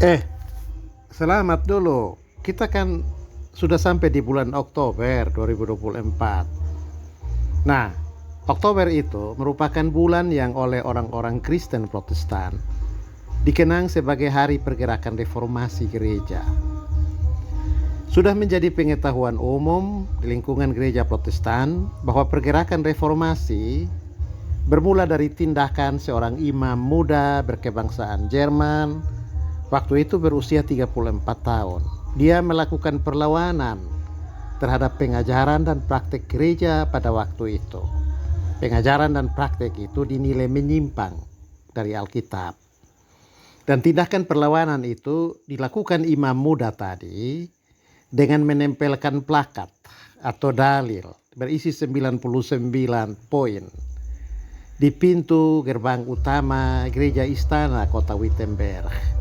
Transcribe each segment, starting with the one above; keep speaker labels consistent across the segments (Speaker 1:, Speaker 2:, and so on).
Speaker 1: Eh, selamat dulu. Kita kan sudah sampai di bulan Oktober 2024. Nah, Oktober itu merupakan bulan yang oleh orang-orang Kristen Protestan dikenang sebagai hari pergerakan reformasi gereja. Sudah menjadi pengetahuan umum di lingkungan gereja Protestan bahwa pergerakan reformasi bermula dari tindakan seorang imam muda berkebangsaan Jerman. Waktu itu berusia 34 tahun. Dia melakukan perlawanan terhadap pengajaran dan praktek gereja pada waktu itu. Pengajaran dan praktek itu dinilai menyimpang dari Alkitab. Dan tindakan perlawanan itu dilakukan imam muda tadi dengan menempelkan plakat atau dalil berisi 99 poin di pintu gerbang utama gereja istana kota Wittenberg.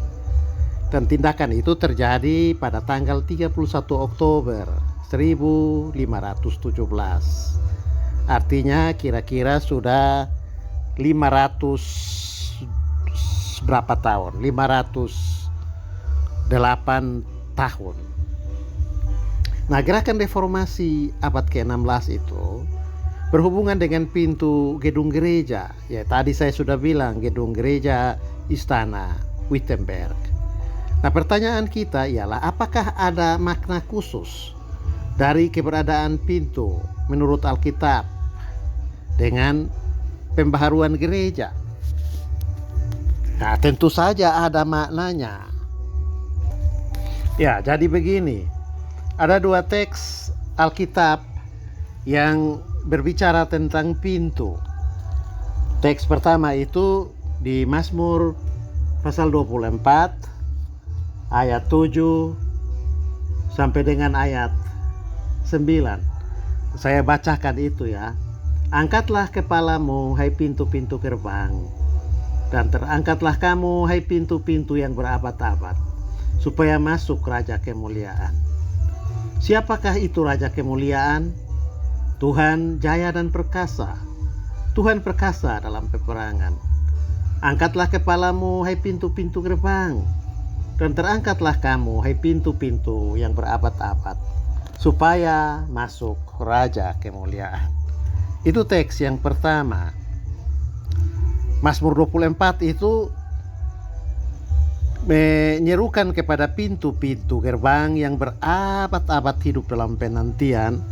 Speaker 1: Dan tindakan itu terjadi pada tanggal 31 Oktober 1517. Artinya kira-kira sudah 500 berapa tahun? 508 tahun. Nah, gerakan reformasi abad ke-16 itu berhubungan dengan pintu gedung gereja. Ya, tadi saya sudah bilang gedung gereja istana Wittenberg. Nah, pertanyaan kita ialah apakah ada makna khusus dari keberadaan pintu menurut Alkitab dengan pembaharuan gereja? Nah, tentu saja ada maknanya. Ya, jadi begini. Ada dua teks Alkitab yang berbicara tentang pintu. Teks pertama itu di Mazmur pasal 24 ayat 7 sampai dengan ayat 9. Saya bacakan itu ya. Angkatlah kepalamu hai pintu-pintu gerbang, dan terangkatlah kamu hai pintu-pintu yang berabad-abad, supaya masuk Raja Kemuliaan. Siapakah itu Raja Kemuliaan? Tuhan jaya dan perkasa. Tuhan perkasa dalam peperangan. Angkatlah kepalamu hai pintu-pintu gerbang, dan terangkatlah kamu hai pintu-pintu yang berabad-abad, supaya masuk Raja Kemuliaan. Itu teks yang pertama. Mazmur 24 itu menyerukan kepada pintu-pintu gerbang yang berabad-abad hidup dalam penantian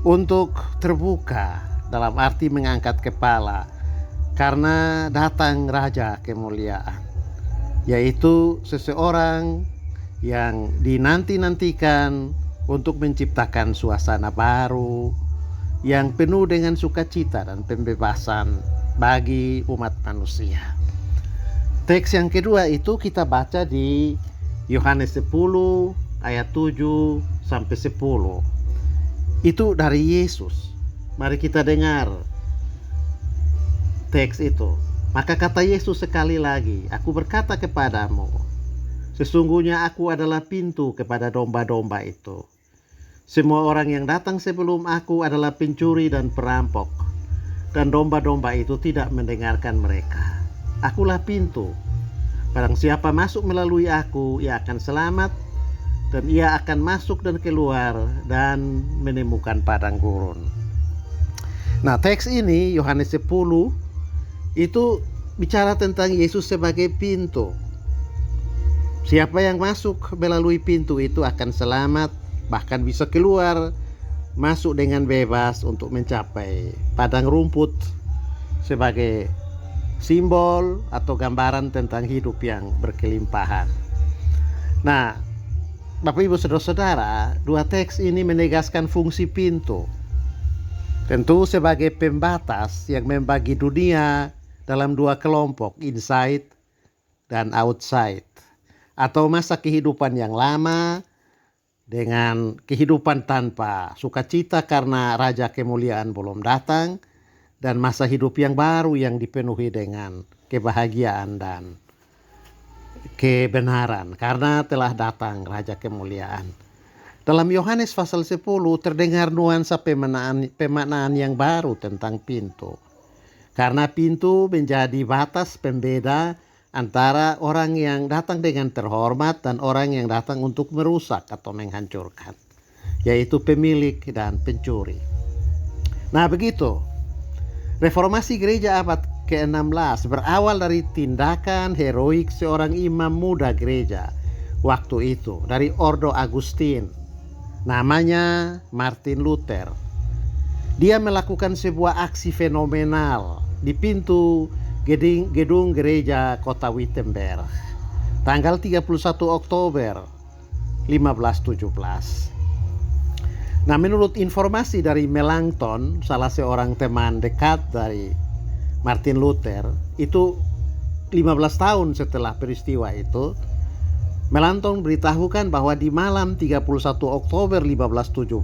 Speaker 1: untuk terbuka, dalam arti mengangkat kepala karena datang Raja Kemuliaan, yaitu seseorang yang dinanti-nantikan untuk menciptakan suasana baru yang penuh dengan sukacita dan pembebasan bagi umat manusia. Teks yang kedua itu kita baca di Yohanes 10 ayat 7 sampai 10. Itu dari Yesus. Mari kita dengar teks itu. Maka kata Yesus sekali lagi, aku berkata kepadamu, sesungguhnya aku adalah pintu kepada domba-domba itu. Semua orang yang datang sebelum aku adalah pencuri dan perampok, dan domba-domba itu tidak mendengarkan mereka. Akulah pintu. Barang siapa masuk melalui aku, ia akan selamat, dan ia akan masuk dan keluar dan menemukan padang gurun. Nah, teks ini Yohanes 10 itu bicara tentang Yesus sebagai pintu. Siapa yang masuk melalui pintu itu akan selamat, bahkan bisa keluar masuk dengan bebas untuk mencapai padang rumput sebagai simbol atau gambaran tentang hidup yang berkelimpahan. Nah, Bapak Ibu Saudara-saudara, dua teks ini menegaskan fungsi pintu. Tentu sebagai pembatas yang membagi dunia dalam dua kelompok, inside dan outside, atau masa kehidupan yang lama dengan kehidupan tanpa sukacita karena Raja Kemuliaan belum datang, dan masa hidup yang baru yang dipenuhi dengan kebahagiaan dan kebenaran karena telah datang Raja Kemuliaan. Dalam Yohanes pasal 10 terdengar nuansa pemaknaan yang baru tentang pintu. Karena pintu menjadi batas pembeda antara orang yang datang dengan terhormat dan orang yang datang untuk merusak atau menghancurkan, yaitu pemilik dan pencuri. Nah begitu, reformasi gereja abad ke-16 berawal dari tindakan heroik seorang imam muda gereja waktu itu dari Ordo Agustin, namanya Martin Luther. Dia melakukan sebuah aksi fenomenal di pintu gedung gereja kota Wittenberg tanggal 31 Oktober 1517. Nah, menurut informasi dari Melanchthon, salah seorang teman dekat dari Martin Luther, itu 15 tahun setelah peristiwa itu, Melanchthon beritahukan bahwa di malam 31 Oktober 1517,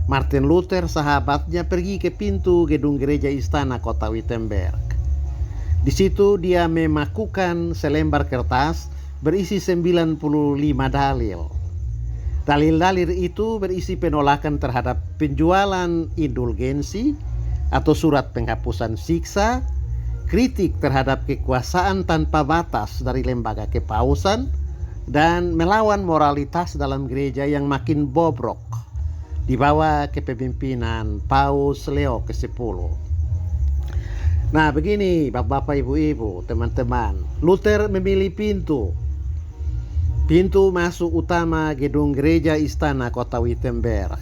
Speaker 1: Martin Luther sahabatnya pergi ke pintu gedung gereja istana kota Wittenberg. Di situ dia memakukan selembar kertas berisi 95 dalil. Dalil-dalil itu berisi penolakan terhadap penjualan indulgensi atau surat penghapusan siksa, kritik terhadap kekuasaan tanpa batas dari lembaga kepausan, dan melawan moralitas dalam gereja yang makin bobrok di bawah kepemimpinan Paus Leo ke-10. Nah begini bapak-bapak, ibu-ibu, teman-teman, Luther memilih pintu masuk utama gedung gereja istana kota Wittenberg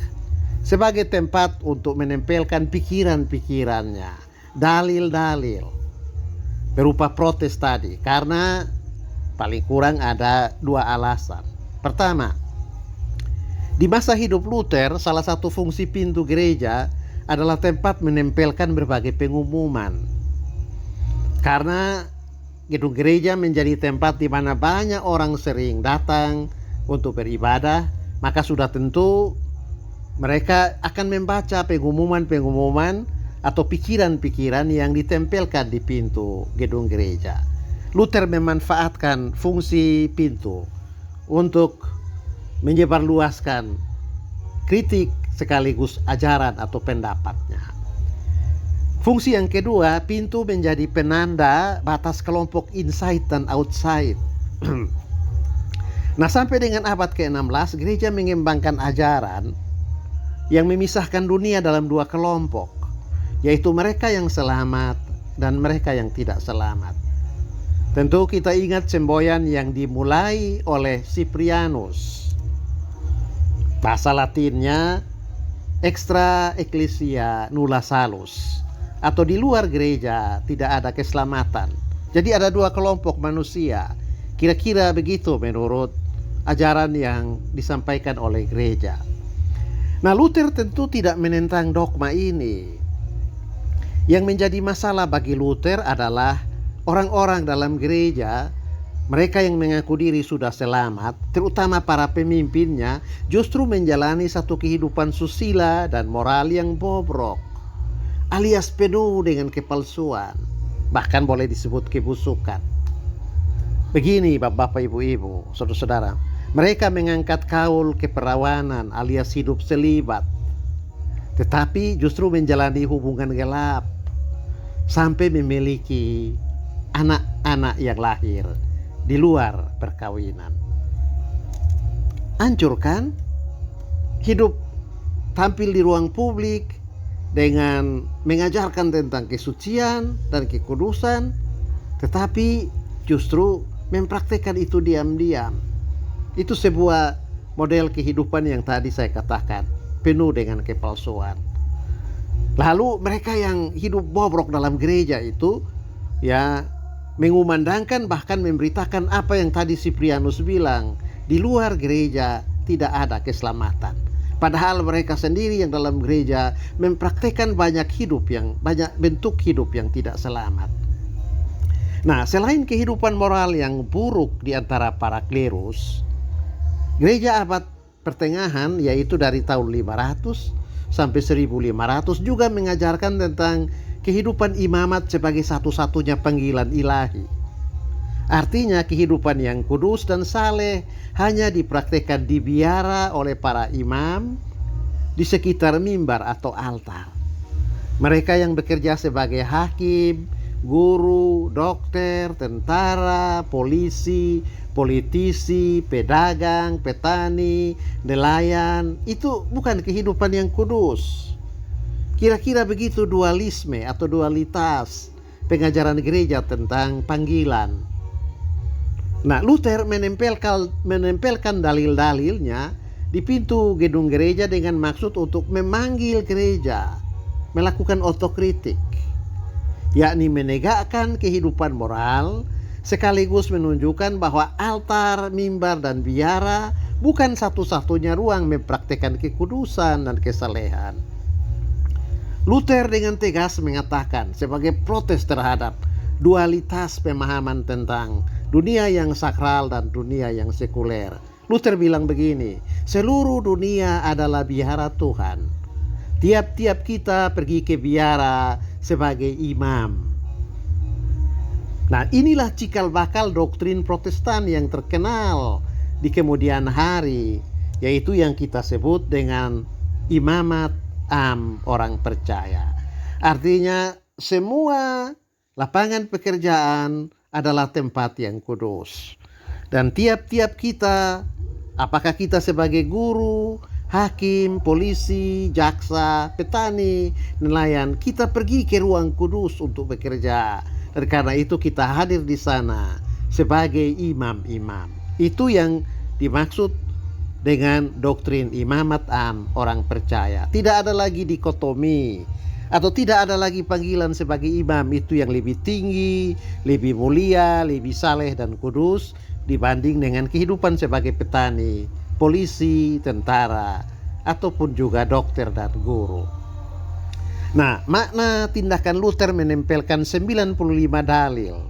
Speaker 1: sebagai tempat untuk menempelkan pikiran-pikirannya, dalil-dalil berupa protes tadi, karena paling kurang ada dua alasan. Pertama, di masa hidup Luther, salah satu fungsi pintu gereja adalah tempat menempelkan berbagai pengumuman. Karena gedung gereja menjadi tempat di mana banyak orang sering datang untuk beribadah, maka sudah tentu mereka akan membaca pengumuman-pengumuman atau pikiran-pikiran yang ditempelkan di pintu gedung gereja. Luther memanfaatkan fungsi pintu untuk menyebarluaskan kritik sekaligus ajaran atau pendapatnya. Fungsi yang kedua, pintu menjadi penanda batas kelompok inside dan outside. Nah, sampai dengan abad ke-16, gereja mengembangkan ajaran yang memisahkan dunia dalam dua kelompok, yaitu mereka yang selamat dan mereka yang tidak selamat. Tentu kita ingat semboyan yang dimulai oleh Cyprianus. Bahasa Latinnya extra ecclesia nulla salus, atau di luar gereja tidak ada keselamatan. Jadi ada dua kelompok manusia. Kira-kira begitu menurut ajaran yang disampaikan oleh gereja. Nah, Luther tentu tidak menentang dogma ini. Yang menjadi masalah bagi Luther adalah orang-orang dalam gereja, mereka yang mengaku diri sudah selamat, terutama para pemimpinnya, justru menjalani satu kehidupan susila dan moral yang bobrok, alias penuh dengan kepalsuan, bahkan boleh disebut kebusukan. Begini bapak-bapak, ibu-ibu, saudara-saudara, mereka mengangkat kaul keperawanan alias hidup selibat, tetapi justru menjalani hubungan gelap sampai memiliki anak-anak yang lahir di luar perkawinan. Hancurkan hidup, tampil di ruang publik dengan mengajarkan tentang kesucian dan kekudusan, tetapi justru mempraktikkan itu diam-diam. Itu sebuah model kehidupan yang tadi saya katakan penuh dengan kepalsuan. Lalu mereka yang hidup bobrok dalam gereja itu ya mengumandangkan, bahkan memberitakan apa yang tadi Cyprianus bilang, di luar gereja tidak ada keselamatan. Padahal mereka sendiri yang dalam gereja mempraktikkan banyak bentuk hidup yang tidak selamat. Nah, selain kehidupan moral yang buruk di antara para klerus, gereja abad pertengahan, yaitu dari tahun 500 sampai 1500, juga mengajarkan tentang kehidupan imamat sebagai satu-satunya panggilan ilahi. Artinya kehidupan yang kudus dan saleh hanya dipraktikkan di biara oleh para imam di sekitar mimbar atau altar. Mereka yang bekerja sebagai hakim, guru, dokter, tentara, polisi, politisi, pedagang, petani, nelayan. Itu bukan kehidupan yang kudus. Kira-kira begitu dualisme atau dualitas pengajaran gereja tentang panggilan. Nah, Luther menempelkan dalil-dalilnya di pintu gedung gereja dengan maksud untuk memanggil gereja melakukan otokritik, yakni menegakkan kehidupan moral sekaligus menunjukkan bahwa altar, mimbar, dan biara bukan satu-satunya ruang mempraktekkan kekudusan dan kesalehan. Luther dengan tegas mengatakan sebagai protes terhadap dualitas pemahaman tentang dunia yang sakral dan dunia yang sekuler. Luther bilang begini, seluruh dunia adalah biara Tuhan. Tiap-tiap kita pergi ke biara sebagai imam. Nah, inilah cikal bakal doktrin Protestan yang terkenal di kemudian hari, yaitu yang kita sebut dengan imamat am orang percaya. Artinya semua lapangan pekerjaan adalah tempat yang kudus. Dan tiap-tiap kita, apakah kita sebagai guru, hakim, polisi, jaksa, petani, nelayan, kita pergi ke ruang kudus untuk bekerja. Dan karena itu kita hadir di sana sebagai imam-imam. Itu yang dimaksud dengan doktrin imamat am orang percaya. Tidak ada lagi dikotomi atau tidak ada lagi panggilan sebagai imam itu yang lebih tinggi, lebih mulia, lebih saleh dan kudus dibanding dengan kehidupan sebagai petani, polisi, tentara, ataupun juga dokter dan guru. Nah, makna tindakan Luther menempelkan 95 dalil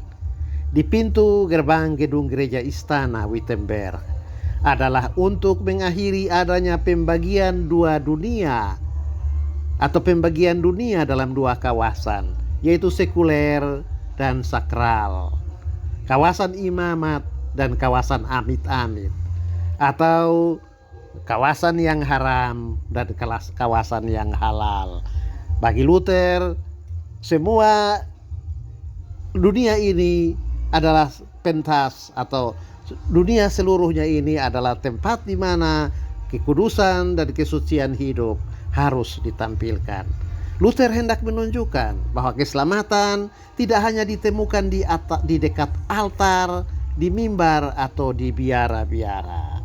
Speaker 1: di pintu gerbang gedung gereja istana Wittenberg adalah untuk mengakhiri adanya pembagian dua dunia atau pembagian dunia dalam dua kawasan, yaitu sekuler dan sakral, kawasan imamat dan kawasan amit-amit, atau kawasan yang haram dan kawasan yang halal. Bagi Luther, semua dunia ini adalah pentas atau dunia seluruhnya ini adalah tempat di mana kekudusan dan kesucian hidup harus ditampilkan. Luther hendak menunjukkan bahwa keselamatan tidak hanya ditemukan di dekat altar, di mimbar atau di biara-biara.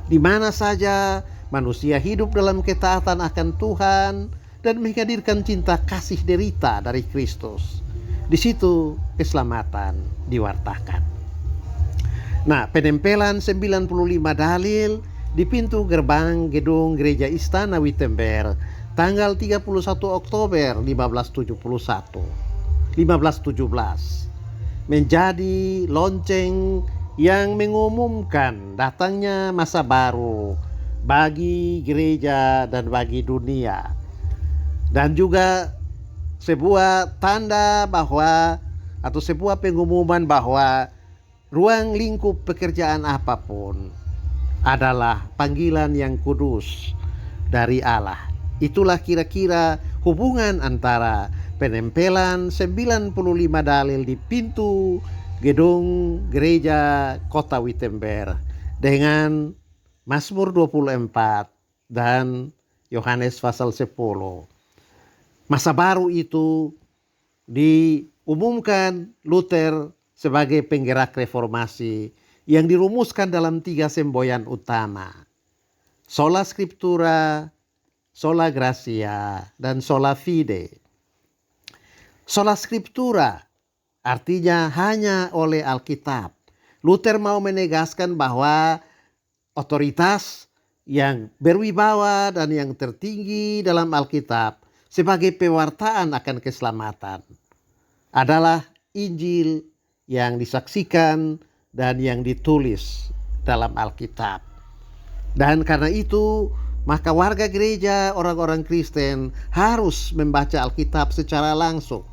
Speaker 1: Di mana saja manusia hidup dalam ketaatan akan Tuhan dan menghadirkan cinta kasih derita dari Kristus. Di situ keselamatan diwartakan. Nah, penempelan 95 dalil di pintu gerbang gedung gereja istana Wittenberg tanggal 31 Oktober 1517 menjadi lonceng yang mengumumkan datangnya masa baru bagi gereja dan bagi dunia, dan juga sebuah tanda bahwa atau sebuah pengumuman bahwa ruang lingkup pekerjaan apapun adalah panggilan yang kudus dari Allah. Itulah kira-kira hubungan antara penempelan 95 dalil di pintu gedung gereja kota Wittenberg dengan Mazmur 24 dan Yohanes pasal 10. Masa baru itu diumumkan Luther sebagai penggerak reformasi yang dirumuskan dalam 3 semboyan utama: sola scriptura, sola gratia, dan sola fide. Sola scriptura artinya hanya oleh Alkitab. Luther mau menegaskan bahwa otoritas yang berwibawa dan yang tertinggi dalam Alkitab sebagai pewartaan akan keselamatan adalah Injil yang disaksikan dan yang ditulis dalam Alkitab. Dan karena itu, maka warga gereja, orang-orang Kristen harus membaca Alkitab secara langsung.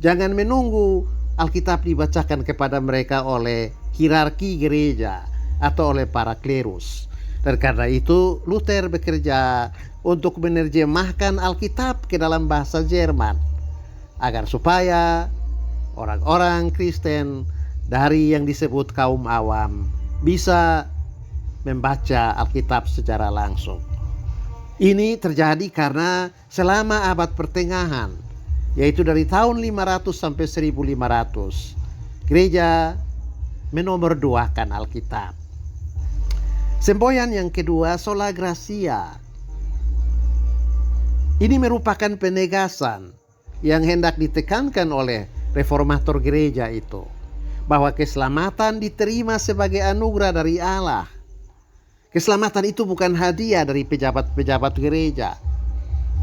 Speaker 1: Jangan menunggu Alkitab dibacakan kepada mereka oleh hierarki gereja atau oleh para klerus. Dan karena itu, Luther bekerja untuk menerjemahkan Alkitab ke dalam bahasa Jerman agar supaya orang-orang Kristen dari yang disebut kaum awam bisa membaca Alkitab secara langsung. Ini terjadi karena selama abad pertengahan, yaitu dari tahun 500 sampai 1500, gereja menomorduakan Alkitab. Semboyan yang kedua, sola gratia. Ini merupakan penegasan yang hendak ditekankan oleh reformator gereja itu, bahwa keselamatan diterima sebagai anugerah dari Allah. Keselamatan itu bukan hadiah dari pejabat-pejabat gereja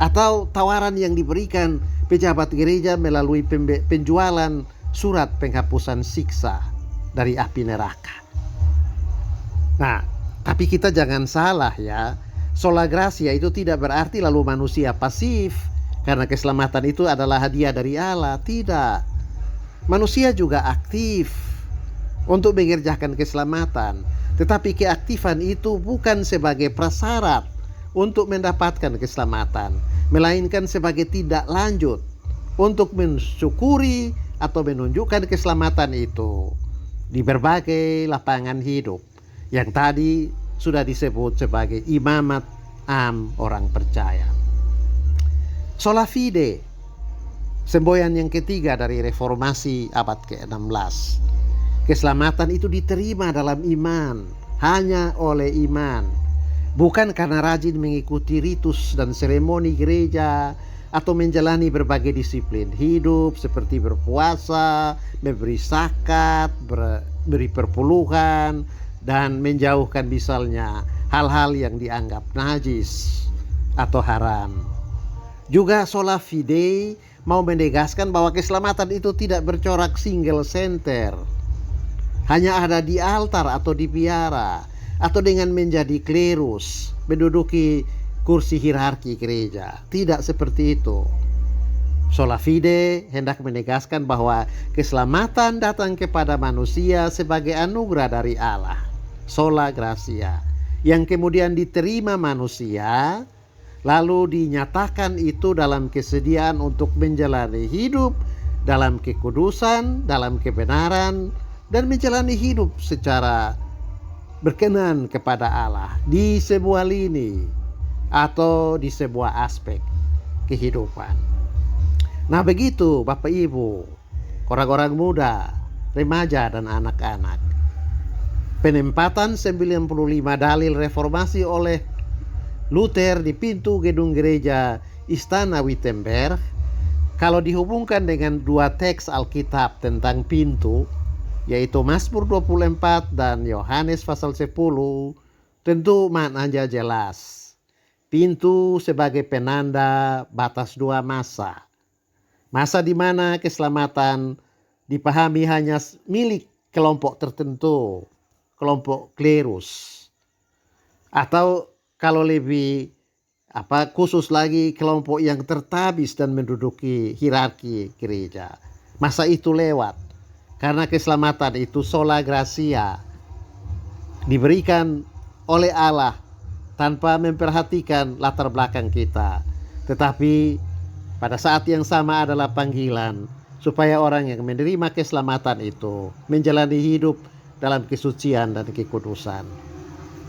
Speaker 1: atau tawaran yang diberikan pejabat gereja melalui penjualan surat penghapusan siksa dari api neraka. Nah, tapi kita jangan salah ya. Sola gratia itu tidak berarti lalu manusia pasif karena keselamatan itu adalah hadiah dari Allah. Tidak. Manusia juga aktif untuk mengerjakan keselamatan. Tetapi keaktifan itu bukan sebagai prasyarat untuk mendapatkan keselamatan, melainkan sebagai tindak lanjut untuk mensyukuri atau menunjukkan keselamatan itu di berbagai lapangan hidup yang tadi sudah disebut sebagai imamat am orang percaya. Sola fide, semboyan yang ketiga dari reformasi abad ke-16. Keselamatan itu diterima dalam iman, hanya oleh iman. Bukan karena rajin mengikuti ritus dan seremoni gereja atau menjalani berbagai disiplin hidup seperti berpuasa, memberi zakat, beri perpuluhan, dan menjauhkan misalnya hal-hal yang dianggap najis atau haram. Juga sola fide mau menegaskan bahwa keselamatan itu tidak bercorak single center, hanya ada di altar atau di biara, atau dengan menjadi klerus, menduduki kursi hierarki gereja. Tidak seperti itu. Sola fide hendak menegaskan bahwa keselamatan datang kepada manusia sebagai anugerah dari Allah, sola gratia, yang kemudian diterima manusia, lalu dinyatakan itu dalam kesediaan untuk menjalani hidup dalam kekudusan, dalam kebenaran, dan menjalani hidup secara berkenan kepada Allah di sebuah lini atau di sebuah aspek kehidupan. Nah begitu Bapak Ibu, orang-orang muda, remaja dan anak-anak, penempatan 95 dalil reformasi oleh Luther di pintu gedung gereja Istana Wittenberg, kalau dihubungkan dengan dua teks Alkitab tentang pintu, yaitu Mazmur 24 dan Yohanes pasal 10, tentu maknanya jelas. Pintu sebagai penanda batas dua masa. Masa di mana keselamatan dipahami hanya milik kelompok tertentu, kelompok klerus. Atau kalau lebih khusus lagi kelompok yang tertabis dan menduduki hierarki gereja. Masa itu lewat. Karena keselamatan itu sola gratia, diberikan oleh Allah tanpa memperhatikan latar belakang kita. Tetapi pada saat yang sama adalah panggilan supaya orang yang menerima keselamatan itu menjalani hidup dalam kesucian dan kekudusan.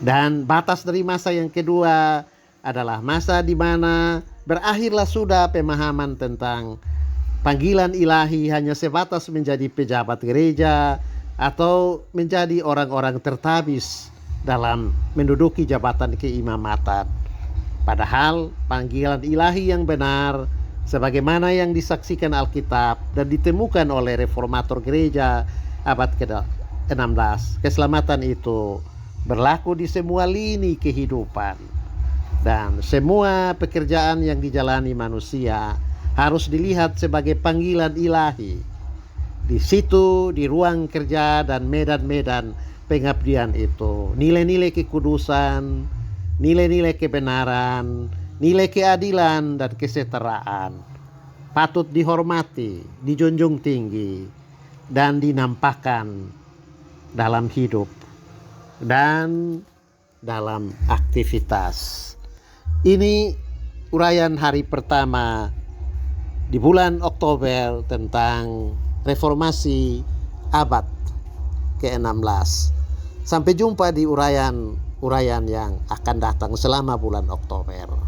Speaker 1: Dan batas dari masa yang kedua adalah masa di mana berakhirlah sudah pemahaman tentang panggilan ilahi hanya sebatas menjadi pejabat gereja atau menjadi orang-orang tertabis dalam menduduki jabatan keimamatan. Padahal panggilan ilahi yang benar sebagaimana yang disaksikan Alkitab dan ditemukan oleh reformator gereja abad ke-16, keselamatan itu berlaku di semua lini kehidupan dan semua pekerjaan yang dijalani manusia harus dilihat sebagai panggilan ilahi. Di situ, di ruang kerja dan medan-medan pengabdian itu, nilai-nilai kekudusan, nilai-nilai kebenaran, nilai keadilan dan kesetaraan patut dihormati, dijunjung tinggi, dan dinampakkan dalam hidup dan dalam aktivitas. Ini uraian hari pertama di bulan Oktober tentang reformasi abad ke-16. Sampai jumpa di uraian yang akan datang selama bulan Oktober.